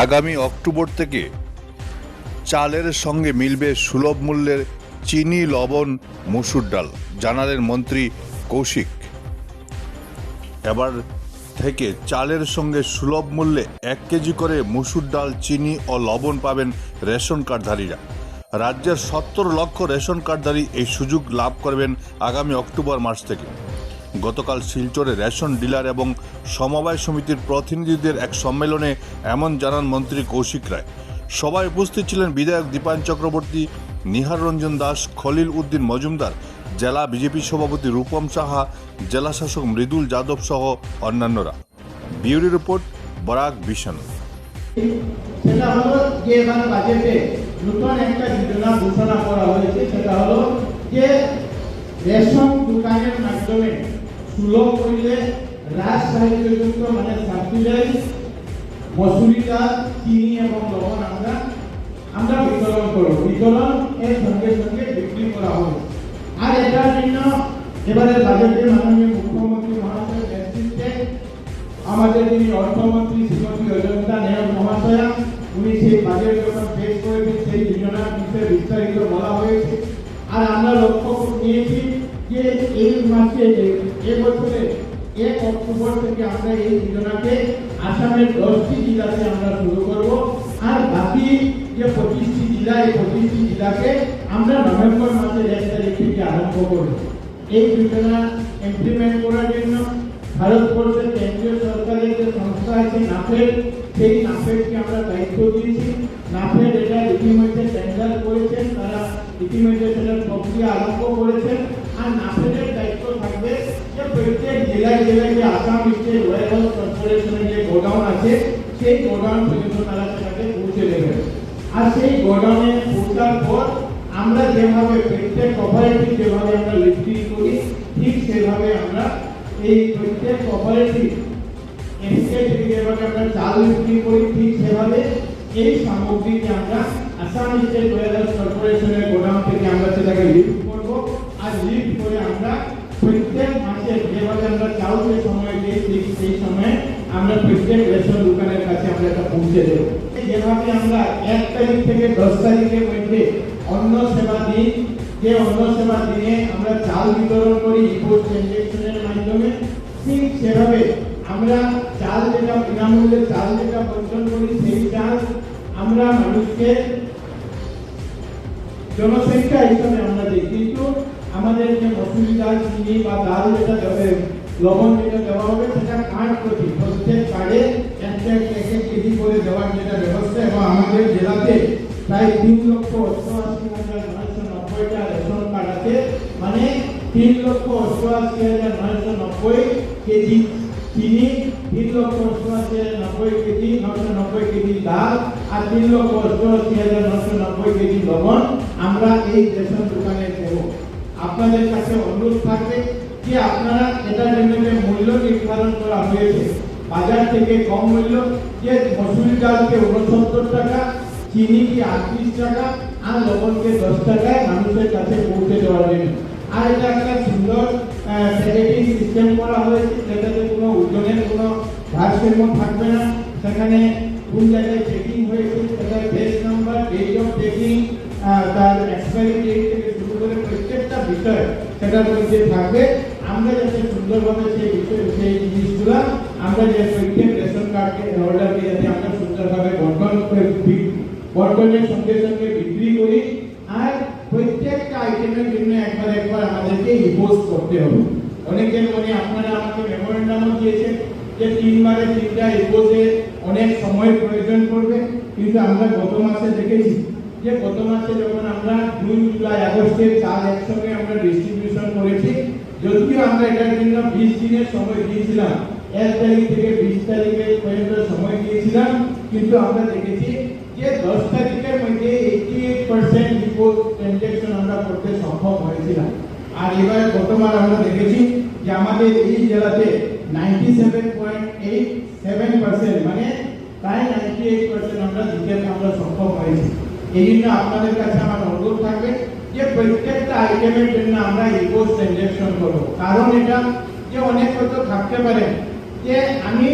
আগামী অক্টোবর থেকে চালের সঙ্গে মিলবে সুলভ মূল্যের চিনি, লবণ, মসুর ডাল, জানালেন মন্ত্রী কৌশিক। এবার থেকে চালের সঙ্গে সুলভ মূল্যে 1 কেজি করে মসুর ডাল, চিনি ও লবণ পাবেন রেশন কার্ডধারীরা। রাজ্যের 70 লক্ষ রেশন কার্ডধারী এই সুযোগ লাভ করবেন আগামী অক্টোবর মাস থেকে। গতকাল শিলচরে রেশন ডিলার এবং সমবায় সমিতির প্রতিনিধিদের এক সম্মেলনে এমন জানান মন্ত্রী কৌশিক রায়। সভায় উপস্থিত ছিলেন বিধায়ক দীপায়ন চক্রবর্তী, নিহার রঞ্জন দাস, খলিল উদ্দিন মজুমদার, জেলা বিজেপি সভাপতি রূপম সাহা, জেলা শাসক মৃদুল যাদব সহ অন্যান্যরা। Bureau report, Barak vision. সেটা হলো যে এবার বাজেটে নতুন একটা যোজনা ঘোষণা করা হয়েছে, সেটা হলো যে রেশন দোকানের মাধ্যমে সুলভ মূল্যে রাজসাহায্যযুক্ত মানে সাবসিডাইজ মসুরি ডাল, চিনি এবং লবণ আমরা বিতরণ করব। বিতরণ এর সঙ্গে সঙ্গে বিক্রি করা হবে। আর এটার জন্য এবারে বাজেটে মাননীয় মুখ্যমন্ত্রী মহাশয়ের নেতৃত্বে আমাদের যিনি অর্থমন্ত্রী শ্রীমতী অজন্তা নেহর মহাশয়া, উনি সেই বাজেট যখন পেশ করেছেন সেই যোজনার বিষয়ে বিস্তারিত বলা হয়েছে। আর আমরা লক্ষ্য নিয়েছি যে এই মাসে এবছরে 1 অক্টোবর থেকে আমরা এই যোজনাকে আসামের 10টি জেলাতে আমরা শুরু করব। আর বাকি যে 25টি জেলা, এই 25টি জেলাকে আমরা নভেম্বর মাসের 1 তারিখ থেকে আরম্ভ করব। এই যোজনা ইমপ্লিমেন্ট করার জন্য ভারতবর্ষের কেন্দ্রীয় সরকারের যে সংস্থা আছে নাফেড, সেই নাফেডকে আমরা দায়িত্ব দিয়েছি। নাফেড এটা ইতিমধ্যে টেন্ডার করেছেন, তারা ইতিমধ্যে সেটার প্রক্রিয়া আরম্ভ করেছেন। আর নাফেডের দায়িত্ব থাকবে যে প্রত্যেক জেলায় জেলায় যে আসাম স্টেট ওয়ারহাউস কর্পোরেশনের যে গোডাউন আছে, সেই গোডাউন পর্যন্ত তারা সেটাকে পৌঁছে দেবেন। আর সেই গোডাউনে পৌঁছার পর আমরা যেভাবে প্রত্যেক কোঅপারেটিভ যেভাবে আমরা লিফটিং করি, ঠিক সেভাবে আমরা এই প্রত্যেক কোঅপারেটিভ এসকেট যেভাবে আমরা চাল বিক্রি করি, ঠিক সেভাবে এই সামগ্রীকে আমরা আসাম স্টেট ওয়ারহাউস কর্পোরেশনের গোডাউন থেকে আমরা সেটাকে লিফট করব। আর লিফট করে আমরা প্রত্যেক মাসে যেভাবে আমরা চাউলের সময় দিই, ঠিক সেই সময় আমরা প্রত্যেক রেশন দোকানের কাছে আমরা এটা পৌঁছে দেব। যেভাবে আমরা 1 তারিখ থেকে 10 তারিখের মধ্যে অন্ন সেবা দিই, যে অন্ন সেবা দিনে আমরা চাল বিতরণ করি ইপোস্ট ট্রানজাকশনের মাধ্যমে, ঠিক সেভাবে আমরা চাল যেটা বিনামূল্যে চাল যেটা বন্টন করি, সেই চাল আমরা মানুষকে জনসংখ্যা হিসাবে আমরা দিই। কিন্তু আমাদের যে মসুরি ডাল, চিনি বা ডাল যেটা দেবে, লবণ যেটা দেওয়া হবে, সেটা কার্ড প্রতি প্রত্যেক কার্ডে 1 কেজি করে দেওয়ার যেটা ব্যবস্থা। এবং আমাদের জেলাতে প্রায় 3,88,990টা রেশন কার্ড আছে, মানে 3,88,990 কেজি চিনি, 3,88,990 কেজি ডাল আর 3,88,990 কেজি লবণ আমরা এই রেশন দোকানে দেব। আপনাদের কাছে অনুরোধ থাকবে যে আপনারা এটার জন্য যে মূল্য নির্ধারণ করা হয়েছে বাজার থেকে কম মূল্য, যে মসুরি ডালকে 69 টাকা, চিনি কি 38 টাকা আর লবণকে 10 টাকায় মানুষের কাছে পৌঁছে দেওয়ার জন্য। আর এটা একটা সুন্দর প্যাকেটিং সিস্টেম করা হয়েছে, যেটাতে কোনো ওজনের কোনো ভারসাম্য থাকবে না। সেখানে কোন জায়গায় চেকিং হয়েছে, সেটার base number, date of checking, তার এক্সপায়ারি ডেট থেকে শুরু করে প্রত্যেকটা বিষয় সেটার মধ্যে থাকবে। আমরা যাতে সুন্দরভাবে সেই বিষয় সেই জিনিসগুলো আমরা যে প্রত্যেক রেশন কার্ডকে অর্ডারকে যাতে আমরা সুন্দরভাবে বন্টনের সঙ্গে সঙ্গে বিক্রি করি। আর প্রত্যেকটা আইটেমের জন্য একবার আমাদেরকে ইপোজ করতে হবে। অনেকের মনে আপনারা আমাকে মেমোরেন্ডামও দিয়েছেন যে 3 বারে 3টা ইপোজে অনেক সময় প্রয়োজন পড়বে, কিন্তু আমরা গত মাসে দেখেছি যে গত মাসে যখন আমরা জুন, জুলাই, আগস্টের চাল একসঙ্গে আমরা ডিস্ট্রিবিউশন করেছি, যদিও আমরা এটার জন্য 20 দিনের সময় দিয়েছিলাম, 1 তারিখ থেকে 20 তারিখের পর্যন্ত সময় দিয়েছিলাম, কিন্তু আমরা দেখেছি যে 10 তারিখের মধ্যে 88% রিপোর্ট ট্রানজাকশন আমরা করতে সক্ষম হয়েছিলাম। আর এবার গতবার আমরা দেখেছি যে আমাদের এই জেলাতে 97.87% মানে প্রায় 98% আমরা দিতে আমরা সক্ষম হয়েছি। এই জন্য আপনাদের কাছে আমার অনুরোধ থাকবে যে প্রত্যেকটা আইটেমের জন্য আমরা ইপোস্ট ট্রানজাকশন করব। কারণ এটা যে অনেক হয়তো থাকতে পারে যে আমি